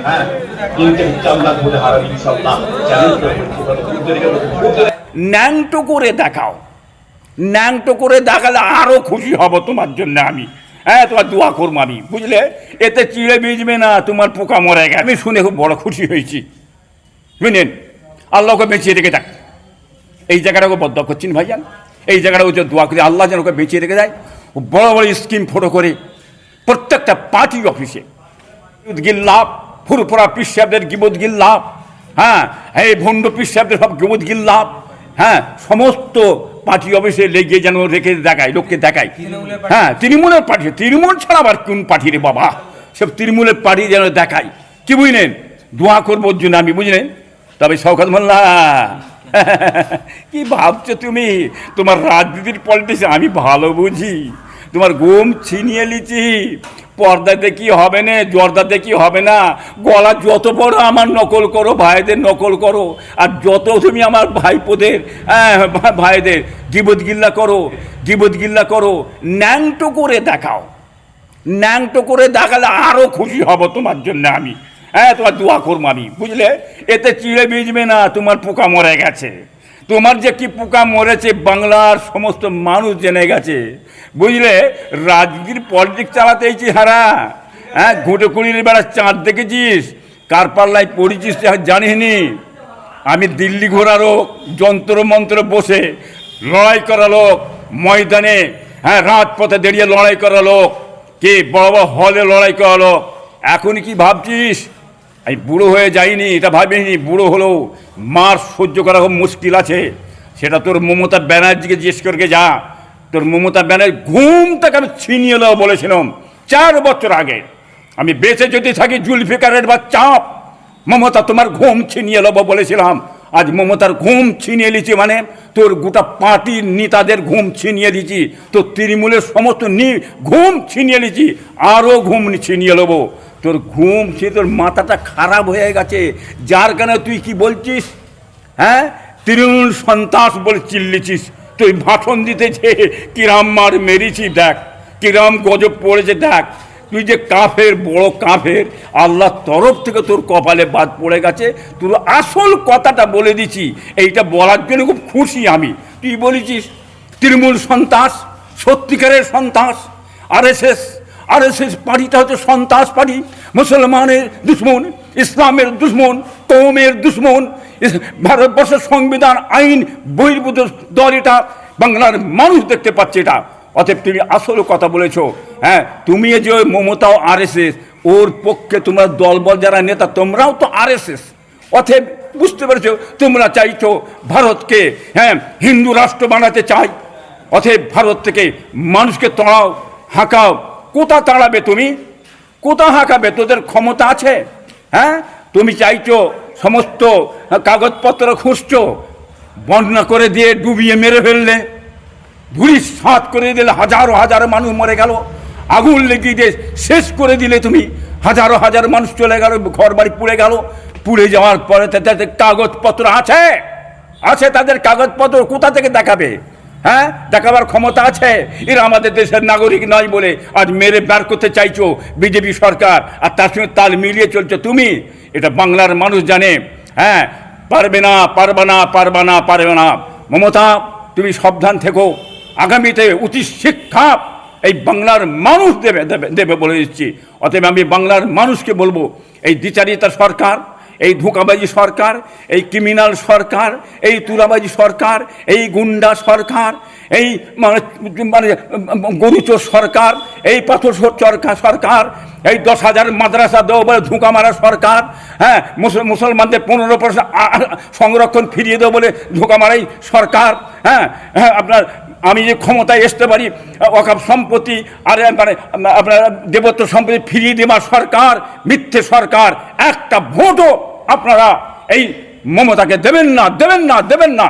হ্যাঁ, কিন্তু 4 লাখ ভোটে হারাবে ইনশাআল্লাহ। চ্যালেঞ্জ করে ন্যাংটো করে দেখাও, ন্যাংটো করে দেখালে আরো খুশি হব তোমার জন্য আমি। হ্যাঁ, তোমার দোয়া করবো আমি, বুঝলে? এতে চিড়ে ভিজবে না, তোমার পোকা মরে গেছে। আমি শুনে খুব বড় খুশি হয়েছি, বুঝলেন? আল্লাহকে বেঁচিয়ে রেখে যাক। এই জায়গাটাকে বদ্ধ করছেন ভাইজান, এই জায়গাটা হচ্ছে দোয়া করে আল্লাহ যেন ওকে বেঁচিয়ে রেখে দেয়। বড় বড় স্কিম ফটো করে প্রত্যেকটা পার্টি অফিসে গিল্লাভ, ফুরফুরা পীর সাহেবদের গিবত গিল্লাভ, হ্যাঁ, এই ভণ্ড পীর সাহেবদের সব গিবত গিল্লাভ, হ্যাঁ, সমস্ত পার্টি অফিসে লেগে যেন রেখে দেখায়, লোককে দেখায়। হ্যাঁ, তৃণমূলের পার্টি, তৃণমূল ছাড়া আবার কোন পার্টি রে বাবা, সব তৃণমূলের পার্টি যেন দেখায়। কি বুঝলেন? দোয়া করবো ওর জন্য আমি, বুঝলেন? তবে শওকত মোল্লা কি ভাবছো তুমি? তোমার রাজনীতির পলিটিক্স আমি ভালো বুঝি। তোমার ঘুম ছিনিয়ে লিছি, পর্দাতে কি হবে না, জর্দাতে কি হবে না, গলা যত বড় আমার নকল করো, ভাইদের নকল করো, আর যত তুমি আমার ভাইপোদের ভাইদের গিবত গিল্লা করো, গিবত গিল্লা করো, ন্যাংটো করে দেখাও, ন্যাংটো করে দেখালে আরো খুশি হব তোমার জন্য আমি। হ্যাঁ, তোমার দোয়া করবো আমি, বুঝলে? এতে চিড়ে ভিজবে না, তোমার পোকা মরে গেছে। তোমার যে কি পোকা মরেছে বাংলার সমস্ত মানুষ জেনে গেছে, বুঝলে? রাজনীতির পলিটিক্স চালাতে এইছি হারা। হ্যাঁ, ঘুটে কুড়ির বেড়া চাঁদ দেখেছিস, কার পাল্লায় পড়েছিস জানিনি। আমি দিল্লি ঘোরা লোক, যন্ত্র মন্ত্র বসে লড়াই করা লোক, ময়দানে, হ্যাঁ, রাজপথে দাঁড়িয়ে লড়াই করা লোক, কে বড় বড় হলে লড়াই করা লোক। এখন কি ভাবছিস আমি বুড়ো হয়ে যাইনি? এটা ভাবিনি। বুড়ো হলেও মার সহ্য করা খুব মুশকিল আছে। সেটা তোর মমতা ব্যানার্জিকে জিজ্ঞেস করে যা। তোর মমতা ব্যানার্জি ঘুমটাকে আমি ছিনিয়ে এলো বলেছিলাম 4 বছর আগে। আমি বেঁচে যদি থাকি জুলফিকারের বা চাপ, মমতা তোমার ঘুম ছিনিয়ে নেবো বলেছিলাম। আজ মমতার ঘুম ছিনিয়ে নিয়েছি, মানে তোর গোটা পার্টির নেতাদের ঘুম ছিনিয়ে দিচ্ছি, তোর তৃণমূলের সমস্ত ঘুম ছিনিয়ে নিয়েছি, আরও ঘুম ছিনিয়ে নেবো। তোর ঘুম ছিনিয়ে তোর মাথাটা খারাপ হয়ে গেছে, যার কারণে তুই কি বলছিস? হ্যাঁ, তৃণমূল সন্ত্রাস বলে চিল্লিছিস। তুই ভাষণ দিতেছে কিরাম মার মেরেছি, দেখ কিরাম গজব পড়েছে, দেখ। তুই যে কাফের, বড় কাফের, আল্লাহর তরফ থেকে তোর কপালে বাদ পড়ে গেছে। তোর আসল কথাটা বলে দিছি, এইটা বলার জন্য খুব খুশি আমি। তুই বলেছিস তৃণমূল সন্ত্রাস, সত্যিকারের সন্ত্রাস। আরএসএস পার্টিটা হচ্ছে সন্ত্রাস পার্টি, মুসলমানের দুশ্মন, ইসলামের দুশ্মন, কওমের দুশ্মন, ভারতবর্ষের সংবিধান আইন বহির্ভূত দল এটা। বাংলার মানুষ দেখতে পাচ্ছে এটা। অতএব তুমি আসল কথা বলেছো। হ্যাঁ, তুমি যে মমতাও আরএসএস, ওর পক্ষে তোমরা দলবল যারা নেতা, তোমরাও তো আরএসএস। অতএব বুঝতে পেরেছো, তোমরা চাইছো ভারতকে, হ্যাঁ, হিন্দু রাষ্ট্র বানাতে চাই। অতএব ভারত থেকে মানুষকে তাড়াও, হাঁকাও। কোথা তাড়াবে তুমি? কোথা হাঁকাবে? তোদের ক্ষমতা আছে? হ্যাঁ, তুমি চাইছো সমস্ত কাগজপত্র খুঁজছো, বন্যা করে দিয়ে ডুবিয়ে মেরে ফেললে, ধুড়ি সাত করে দিলে, হাজারো হাজার মানুষ মরে গেল। আগুন লেগে দিয়ে শেষ করে দিলে তুমি, হাজারো হাজার মানুষ চলে গেল, ঘর বাড়ি পুড়ে গেল। পুড়ে যাওয়ার পরে তাদের কাগজপত্র আছে, তাদের কাগজপত্র কোথা থেকে দেখাবে? হ্যাঁ, দেখাবার ক্ষমতা আছে? এরা আমাদের দেশের নাগরিক নয় বলে আজ মেরে বের করতে চাইছো বিজেপি সরকার, আর তার সঙ্গে তাল মিলিয়ে চলছো তুমি। এটা বাংলার মানুষ জানে। হ্যাঁ, পারবে না, পারবে না, পারবে না, পারবে না। মমতা, তুমি সাবধান থেকো। আগামীতে উচিত শিক্ষা এই বাংলার মানুষ দেবে বলে দিচ্ছি। অতএব আমি বাংলার মানুষকে বলবো, এই দ্বিচারিতা সরকার, এই ধোঁকাবাজি সরকার, এই ক্রিমিনাল সরকার, এই তুলাবাজি সরকার, এই গুন্ডা সরকার, এই মানে গরুচোর সরকার, এই পাথর সরকার, এই 10,000 মাদ্রাসা দেবো বলে ধোঁকা মারা সরকার, হ্যাঁ, মুসলমানদের 15% সংরক্ষণ ফিরিয়ে দেবো বলে ধোঁকা মারাই সরকার। হ্যাঁ, আপনার আমি যে ক্ষমতায় আসতে পারি, ওয়াকফ সম্পত্তি আর মানে আপনার দেবত্ব সম্পত্তি ফিরিয়ে দেওয়া সরকার, মিথ্যে সরকার। একটা ভোটও আপনারা এই মমতাকে দেবেন না, দেবেন না, দেবেন না।